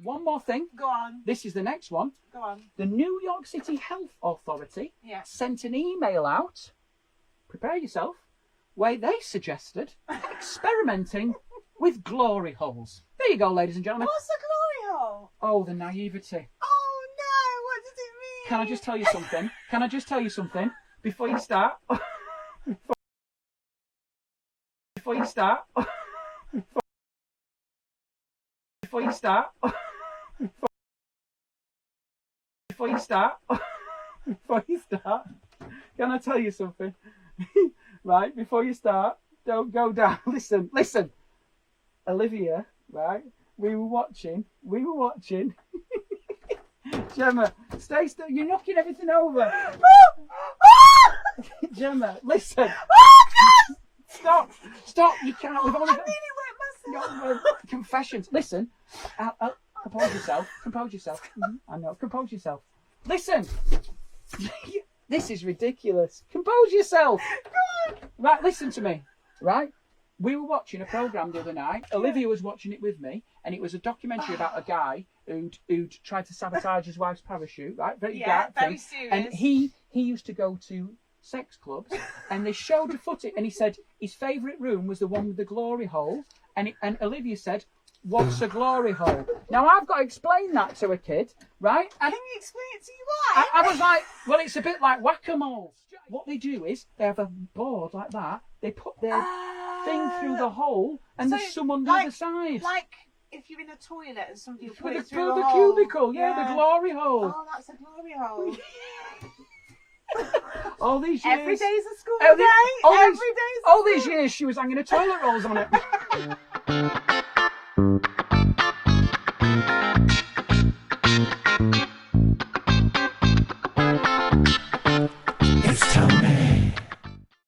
One more thing. Go on. This is the next one. Go on. The New York City Health Authority sent an email out, prepare yourself, where they suggested experimenting with glory holes. There you go, ladies and gentlemen. What's a glory hole? Oh, the naivety. Oh no, what does it mean? Can I just tell you something? Can I just tell you something? Before you start. Before you start. Before you start. Before you start. Before you start. Can I tell you something? Right, before you start, don't go down. Listen. Olivia, right? We were watching. Gemma, stay still. You're knocking everything over. Gemma, listen. Stop. You can't. We've only got... I really wet myself. Confessions. Listen. Compose yourself. I know. Compose yourself. Listen. This is ridiculous. Compose yourself. Go on. Right, listen to me. Right? We were watching a programme the other night. Olivia was watching it with me, and it was a documentary about a guy who'd tried to sabotage his wife's parachute. Right? Very dark very thing. serious. And he used to go to sex clubs, and they showed the footage, and he said his favourite room was the one with the glory hole, and Olivia said, "What's a glory hole?" Now I've got to explain that to a kid, right? And can you explain it to your wife? I was like, well, it's a bit like whack-a-mole. What they do is they have a board like that. They put their thing through the hole, and there's some under the side. Like if you're in a toilet and somebody will put it through through the hole. cubicle, the glory hole. Oh, that's a glory hole. All these years. Every day's a school day. Every day's a all these years she was hanging her toilet rolls on it.